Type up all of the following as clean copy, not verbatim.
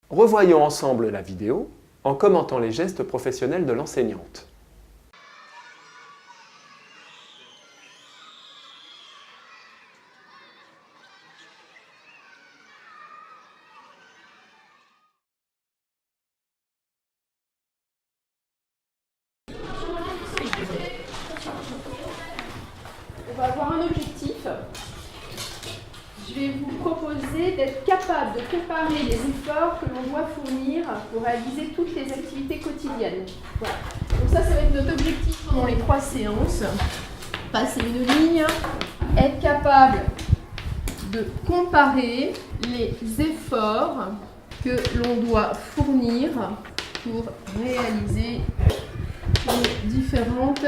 Revoyons ensemble la vidéo en commentant les gestes professionnels de l'enseignante. On va avoir un objectif. Je vais vous proposer d'être capable de comparer les efforts que l'on doit fournir pour réaliser toutes les activités quotidiennes. Voilà. Donc ça va être notre objectif pendant les 3 séances. Passer une ligne, être capable de comparer les efforts que l'on doit fournir pour réaliser les différentes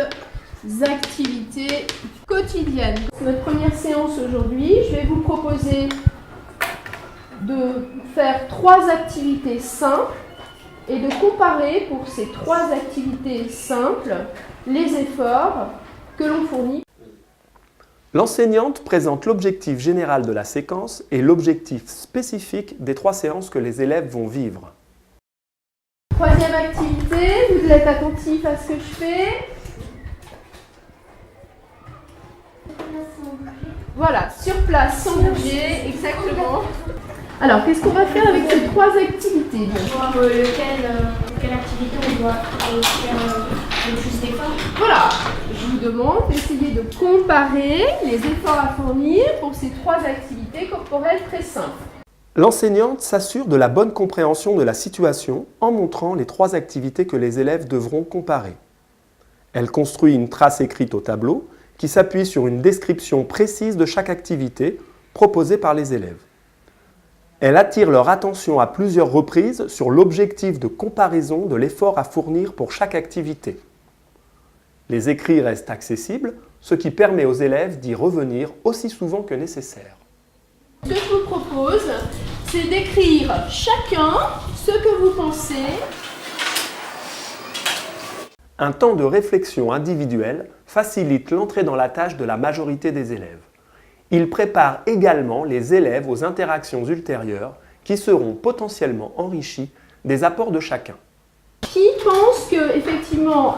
activités quotidiennes. Notre première séance aujourd'hui, je vais vous proposer de faire 3 activités simples et de comparer pour ces 3 activités simples les efforts que l'on fournit. L'enseignante présente l'objectif général de la séquence et l'objectif spécifique des 3 séances que les élèves vont vivre. 3e activité, vous êtes attentif à ce que je fais. Voilà, sur place, sans bouger, exactement. Alors, qu'est-ce qu'on va faire avec ces 3 activités? Voir quelle activité on doit faire le plus d'efforts. Voilà, je vous demande d'essayer de comparer les efforts à fournir pour ces 3 activités corporelles très simples. L'enseignante s'assure de la bonne compréhension de la situation en montrant les 3 activités que les élèves devront comparer. Elle construit une trace écrite au tableau qui s'appuie sur une description précise de chaque activité proposée par les élèves. Elle attire leur attention à plusieurs reprises sur l'objectif de comparaison de l'effort à fournir pour chaque activité. Les écrits restent accessibles, ce qui permet aux élèves d'y revenir aussi souvent que nécessaire. Ce que je vous propose, c'est d'écrire chacun ce que vous pensez. Un temps de réflexion individuelle facilite l'entrée dans la tâche de la majorité des élèves. Il prépare également les élèves aux interactions ultérieures qui seront potentiellement enrichies des apports de chacun. Qui pense que, effectivement,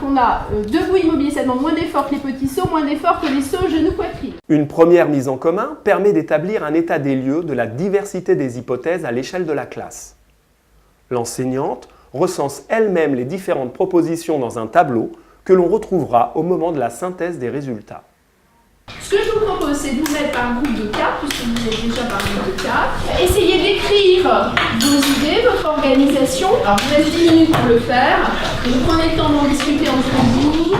qu'on a debout immobilier, ça demande moins d'efforts que les petits sauts, moins d'efforts que les sauts genoux poitrine. Une première mise en commun permet d'établir un état des lieux de la diversité des hypothèses à l'échelle de la classe. L'enseignante recense elle-même les différentes propositions dans un tableau que l'on retrouvera au moment de la synthèse des résultats. Ce que je vous propose, c'est de vous mettre par groupe de 4, puisque vous êtes déjà par groupe de 4. Essayez d'écrire vos idées, votre organisation. Alors, je vous laisse 10 minutes pour le faire. Vous prenez le temps d'en discuter entre vous.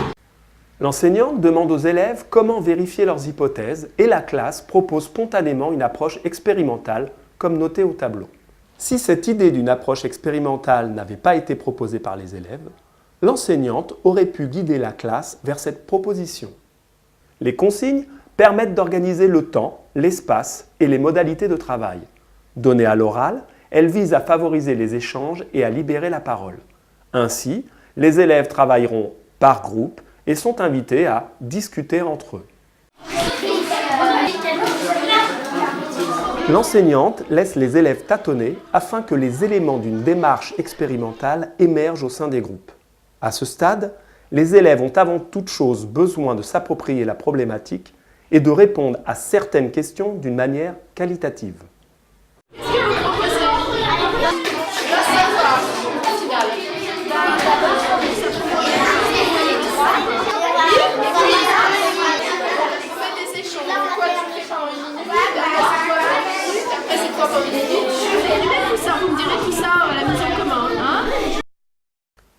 L'enseignante demande aux élèves comment vérifier leurs hypothèses et la classe propose spontanément une approche expérimentale, comme noté au tableau. Si cette idée d'une approche expérimentale n'avait pas été proposée par les élèves, l'enseignante aurait pu guider la classe vers cette proposition. Les consignes permettent d'organiser le temps, l'espace et les modalités de travail. Données à l'oral, elles visent à favoriser les échanges et à libérer la parole. Ainsi, les élèves travailleront par groupe et sont invités à discuter entre eux. L'enseignante laisse les élèves tâtonner afin que les éléments d'une démarche expérimentale émergent au sein des groupes. À ce stade, les élèves ont avant toute chose besoin de s'approprier la problématique et de répondre à certaines questions d'une manière qualitative.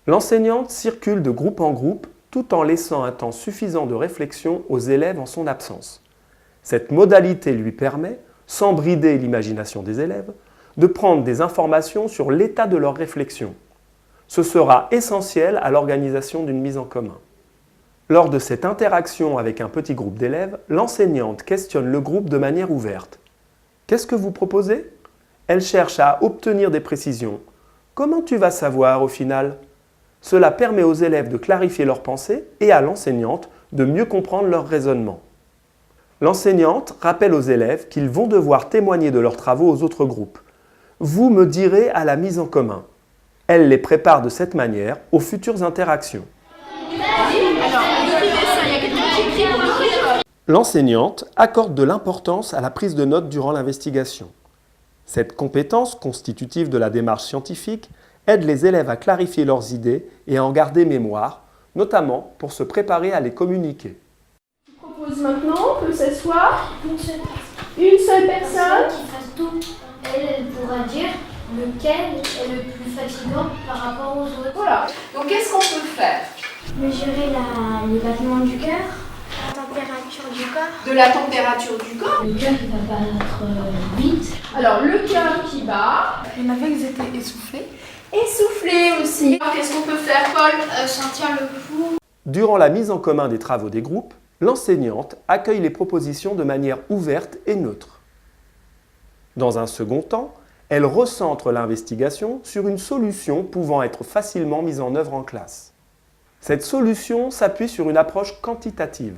L'enseignante circule de groupe en groupe tout en laissant un temps suffisant de réflexion aux élèves en son absence. Cette modalité lui permet, sans brider l'imagination des élèves, de prendre des informations sur l'état de leur réflexion. Ce sera essentiel à l'organisation d'une mise en commun. Lors de cette interaction avec un petit groupe d'élèves, l'enseignante questionne le groupe de manière ouverte. « Qu'est-ce que vous proposez ?» Elle cherche à obtenir des précisions. « Comment tu vas savoir au final ?» Cela permet aux élèves de clarifier leurs pensées et à l'enseignante de mieux comprendre leur raisonnement. L'enseignante rappelle aux élèves qu'ils vont devoir témoigner de leurs travaux aux autres groupes. Vous me direz à la mise en commun. Elle les prépare de cette manière aux futures interactions. L'enseignante accorde de l'importance à la prise de notes durant l'investigation. Cette compétence, constitutive de la démarche scientifique, aide les élèves à clarifier leurs idées et à en garder mémoire, notamment pour se préparer à les communiquer. Je propose maintenant que ce soit Une seule personne. une seule personne. Qui fasse tout. Elle pourra dire lequel est le plus fatigant par rapport aux autres. Voilà. Donc qu'est-ce qu'on peut faire? Mesurer les battements du cœur, la température du corps. De la température du corps. Le cœur qui va battre vite. Alors le cœur qui bat. Il y en avait qui étaient essoufflés. Essoufflé aussi. Alors qu'est-ce qu'on peut faire, Paul? Sentir le pouls. Durant la mise en commun des travaux des groupes, l'enseignante accueille les propositions de manière ouverte et neutre. Dans un second temps, elle recentre l'investigation sur une solution pouvant être facilement mise en œuvre en classe. Cette solution s'appuie sur une approche quantitative.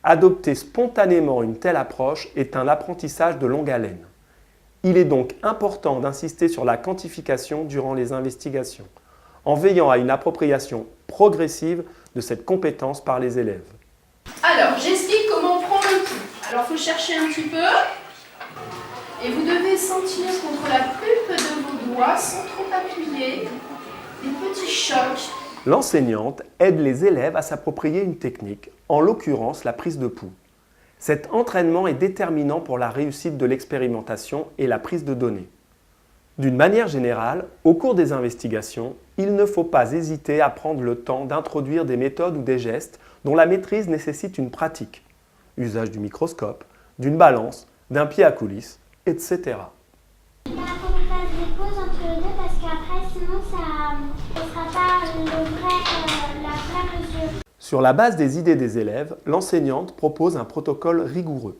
Adopter spontanément une telle approche est un apprentissage de longue haleine. Il est donc important d'insister sur la quantification durant les investigations, en veillant à une appropriation progressive de cette compétence par les élèves. Alors, j'explique comment on prend le pouls. Alors, il faut chercher un petit peu. Et vous devez sentir contre la pulpe de vos doigts, sans trop appuyer, des petits chocs. L'enseignante aide les élèves à s'approprier une technique, en l'occurrence la prise de pouls. Cet entraînement est déterminant pour la réussite de l'expérimentation et la prise de données. D'une manière générale, au cours des investigations, il ne faut pas hésiter à prendre le temps d'introduire des méthodes ou des gestes dont la maîtrise nécessite une pratique. Usage du microscope, d'une balance, d'un pied à coulisse, etc. Il faut qu'on fasse des pauses entre les deux parce qu'après, sinon, ça ne sera pas la vraie mesure. Sur la base des idées des élèves, l'enseignante propose un protocole rigoureux.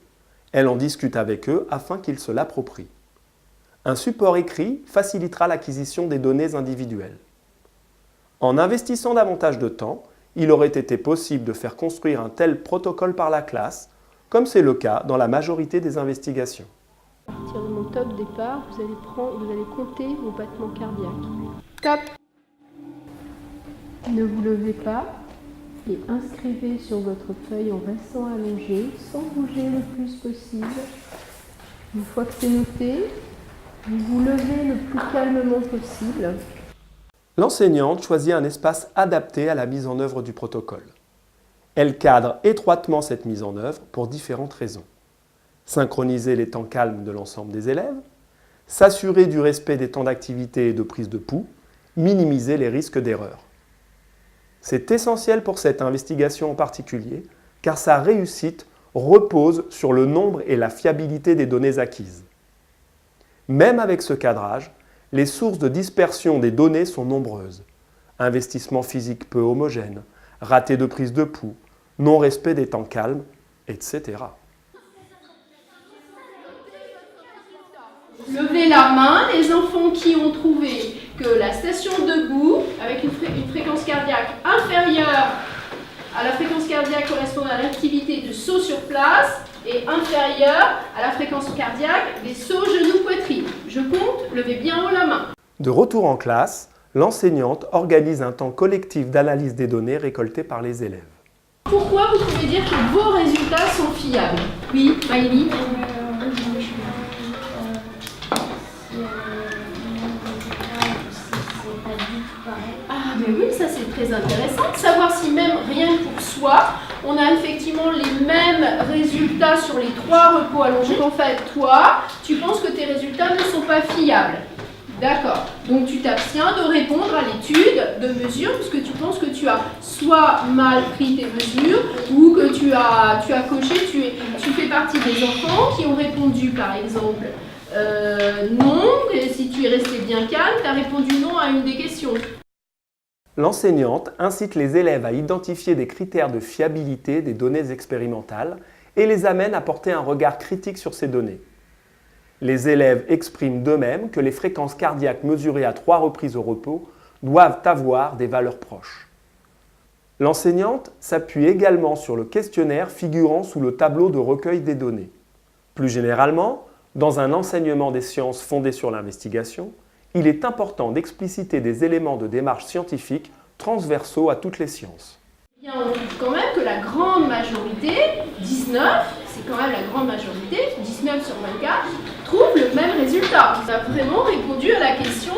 Elle en discute avec eux afin qu'ils se l'approprient. Un support écrit facilitera l'acquisition des données individuelles. En investissant davantage de temps, il aurait été possible de faire construire un tel protocole par la classe, comme c'est le cas dans la majorité des investigations. À partir de mon top départ, vous allez compter vos battements cardiaques. Top. Ne vous levez pas et inscrivez sur votre feuille en restant allongé, sans bouger le plus possible. Une fois que c'est noté, vous vous levez le plus calmement possible. L'enseignante choisit un espace adapté à la mise en œuvre du protocole. Elle cadre étroitement cette mise en œuvre pour différentes raisons. Synchroniser les temps calmes de l'ensemble des élèves, s'assurer du respect des temps d'activité et de prise de pouls, minimiser les risques d'erreur. C'est essentiel pour cette investigation en particulier, car sa réussite repose sur le nombre et la fiabilité des données acquises. Même avec ce cadrage, les sources de dispersion des données sont nombreuses. Investissement physique peu homogène, raté de prise de pouls, non-respect des temps calmes, etc. Levez la main, les enfants qui ont trouvé que la station debout, avec une fréquence cardiaque inférieure à la fréquence cardiaque correspondant à l'activité de saut sur place et inférieure à la fréquence cardiaque des sauts genoux-poitrine. Je compte, levez bien haut la main. De retour en classe, l'enseignante organise un temps collectif d'analyse des données récoltées par les élèves. Pourquoi vous pouvez dire que vos résultats sont fiables? Oui, Maïli. Ah mais oui, ça c'est très intéressant de savoir si même rien que pour soi, on a effectivement les mêmes résultats sur les 3 repos allongés. En fait, toi, tu penses que tes résultats ne sont pas fiables. D'accord. Donc tu t'abstiens de répondre à l'étude de mesure puisque tu penses que tu as soit mal pris tes mesures ou que tu as coché, tu fais partie des enfants qui ont répondu par exemple non, et si tu es resté bien calme, tu as répondu non à une des questions. L'enseignante incite les élèves à identifier des critères de fiabilité des données expérimentales et les amène à porter un regard critique sur ces données. Les élèves expriment d'eux-mêmes que les fréquences cardiaques mesurées à 3 reprises au repos doivent avoir des valeurs proches. L'enseignante s'appuie également sur le questionnaire figurant sous le tableau de recueil des données. Plus généralement, Dans un enseignement des sciences fondé sur l'investigation, il est important d'expliciter des éléments de démarche scientifique transversaux à toutes les sciences. Bien, on trouve quand même que la grande majorité, 19, c'est quand même la grande majorité, 19 sur 24, trouve le même résultat. On a vraiment répondu à la question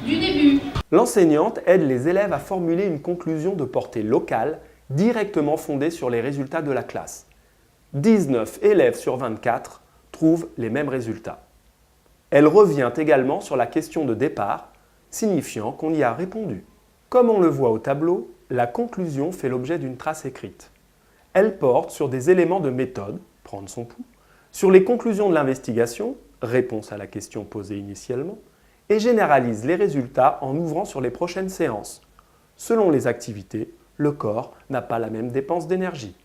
du début. L'enseignante aide les élèves à formuler une conclusion de portée locale, directement fondée sur les résultats de la classe. 19 élèves sur 24 trouvent les mêmes résultats. Elle revient également sur la question de départ, signifiant qu'on y a répondu. Comme on le voit au tableau, la conclusion fait l'objet d'une trace écrite. Elle porte sur des éléments de méthode, prendre son pouls, sur les conclusions de l'investigation, réponse à la question posée initialement, et généralise les résultats en ouvrant sur les prochaines séances. Selon les activités, le corps n'a pas la même dépense d'énergie.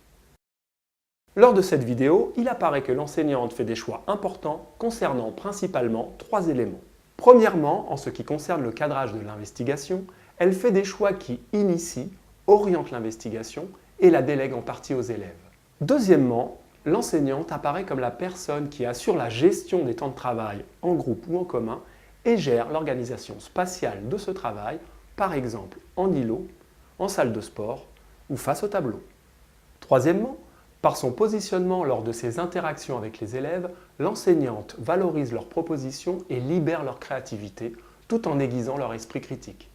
Lors de cette vidéo, il apparaît que l'enseignante fait des choix importants concernant principalement 3 éléments. Premièrement, en ce qui concerne le cadrage de l'investigation, elle fait des choix qui initient, orientent l'investigation et la délègue en partie aux élèves. Deuxièmement, l'enseignante apparaît comme la personne qui assure la gestion des temps de travail en groupe ou en commun et gère l'organisation spatiale de ce travail, par exemple en îlot, en salle de sport ou face au tableau. Troisièmement, par son positionnement lors de ses interactions avec les élèves, l'enseignante valorise leurs propositions et libère leur créativité tout en aiguisant leur esprit critique.